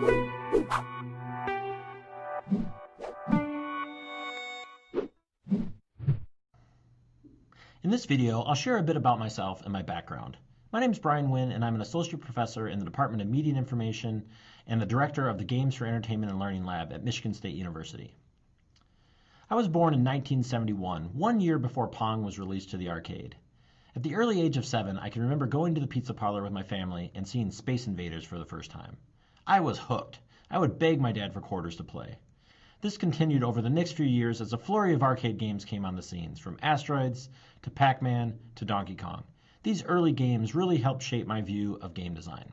In this video, I'll share a bit about myself and my background. My name is Brian Wynn, and I'm an associate professor in the Department of Media and Information and the director of the Games for Entertainment and Learning Lab at Michigan State University. I was born in 1971, 1 year before Pong was released to the arcade. At the early age of 7, I can remember going to the pizza parlor with my family and seeing Space Invaders for the first time. I was hooked. I would beg my dad for quarters to play. This continued over the next few years as a flurry of arcade games came on the scenes, from Asteroids to Pac-Man to Donkey Kong. These early games really helped shape my view of game design.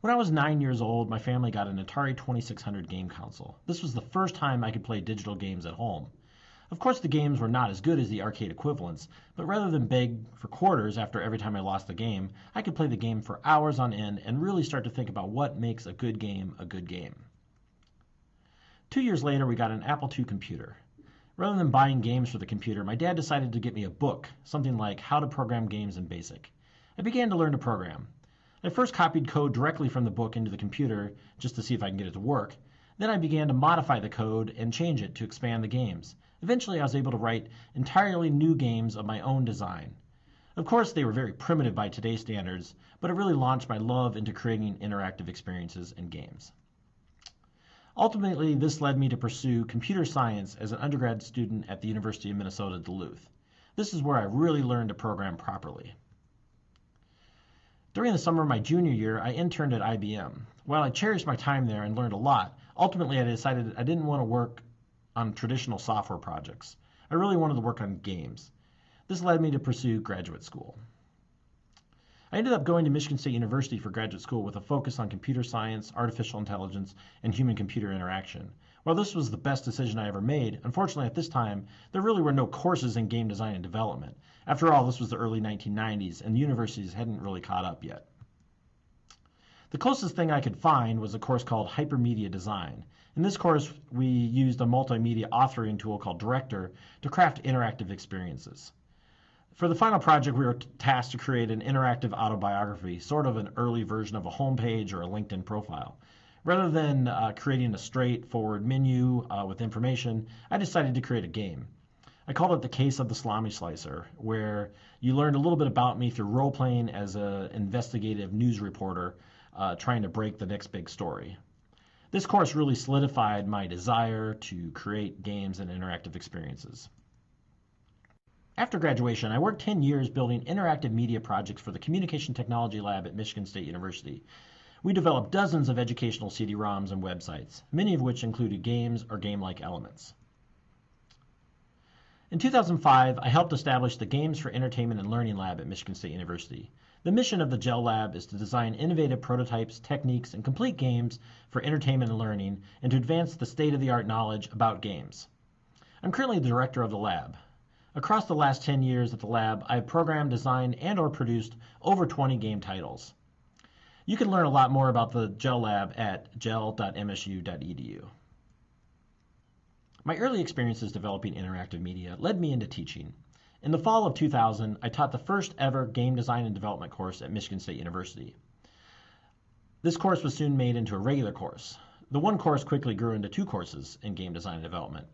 When I was 9 years old, my family got an Atari 2600 game console. This was the first time I could play digital games at home. Of course, the games were not as good as the arcade equivalents, but rather than beg for quarters after every time I lost the game, I could play the game for hours on end and really start to think about what makes a good game a good game. 2 years later, we got an Apple II computer. Rather than buying games for the computer, my dad decided to get me a book, something like How to Program Games in BASIC. I began to learn to program. I first copied code directly from the book into the computer just to see if I can get it to work. Then I began to modify the code and change it to expand the games. Eventually, I was able to write entirely new games of my own design. Of course, they were very primitive by today's standards, but it really launched my love into creating interactive experiences and games. Ultimately, this led me to pursue computer science as an undergrad student at the University of Minnesota, Duluth. This is where I really learned to program properly. During the summer of my junior year, I interned at IBM. While I cherished my time there and learned a lot, ultimately I decided I didn't want to work on traditional software projects. I really wanted to work on games. This led me to pursue graduate school. I ended up going to Michigan State University for graduate school with a focus on computer science, artificial intelligence, and human-computer interaction. While this was the best decision I ever made, unfortunately at this time, there really were no courses in game design and development. After all, this was the early 1990s, and the universities hadn't really caught up yet. The closest thing I could find was a course called Hypermedia Design. In this course, we used a multimedia authoring tool called Director to craft interactive experiences. For the final project, we were tasked to create an interactive autobiography, sort of an early version of a homepage or a LinkedIn profile. Rather than creating a straightforward menu with information, I decided to create a game. I called it The Case of the Salami Slicer, where you learned a little bit about me through role-playing as an investigative news reporter trying to break the next big story. This course really solidified my desire to create games and interactive experiences. After graduation, I worked 10 years building interactive media projects for the Communication Technology Lab at Michigan State University. We developed dozens of educational CD-ROMs and websites, many of which included games or game-like elements. In 2005, I helped establish the Games for Entertainment and Learning Lab at Michigan State University. The mission of the GEL Lab is to design innovative prototypes, techniques, and complete games for entertainment and learning, and to advance the state-of-the-art knowledge about games. I'm currently the director of the lab. Across the last 10 years at the lab, I have programmed, designed, and/or produced over 20 game titles. You can learn a lot more about the GEL Lab at GEL.MSU.EDU. My early experiences developing interactive media led me into teaching. In the fall of 2000, I taught the first ever game design and development course at Michigan State University. This course was soon made into a regular course. The one course quickly grew into 2 courses in game design and development.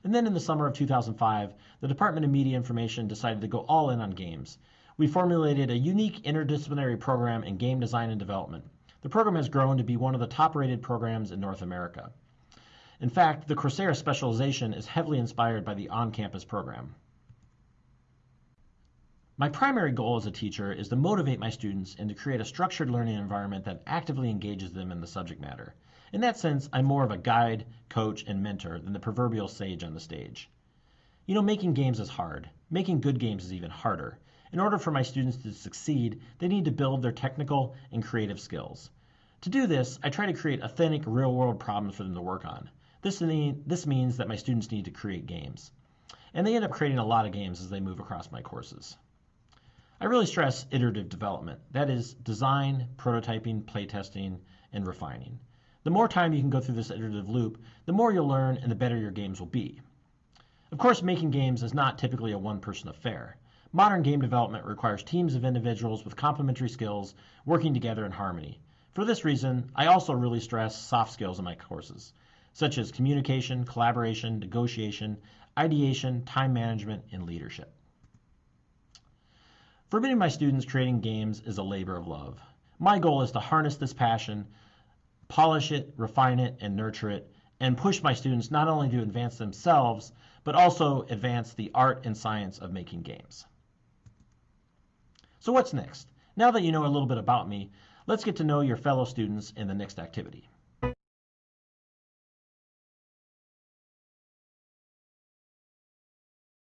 And then in the summer of 2005, the Department of Media Information decided to go all in on games. We formulated a unique interdisciplinary program in game design and development. The program has grown to be one of the top-rated programs in North America. In fact, the Coursera specialization is heavily inspired by the on-campus program. My primary goal as a teacher is to motivate my students and to create a structured learning environment that actively engages them in the subject matter. In that sense, I'm more of a guide, coach, and mentor than the proverbial sage on the stage. You know, making games is hard. Making good games is even harder. In order for my students to succeed, they need to build their technical and creative skills. To do this, I try to create authentic, real-world problems for them to work on. This means that my students need to create games. And they end up creating a lot of games as they move across my courses. I really stress iterative development. That is, design, prototyping, playtesting, and refining. The more time you can go through this iterative loop, the more you'll learn and the better your games will be. Of course, making games is not typically a one-person affair. Modern game development requires teams of individuals with complementary skills working together in harmony. For this reason, I also really stress soft skills in my courses, such as communication, collaboration, negotiation, ideation, time management, and leadership. For many of my students, creating games is a labor of love. My goal is to harness this passion, polish it, refine it, and nurture it, and push my students not only to advance themselves, but also advance the art and science of making games. So what's next? Now that you know a little bit about me, let's get to know your fellow students in the next activity.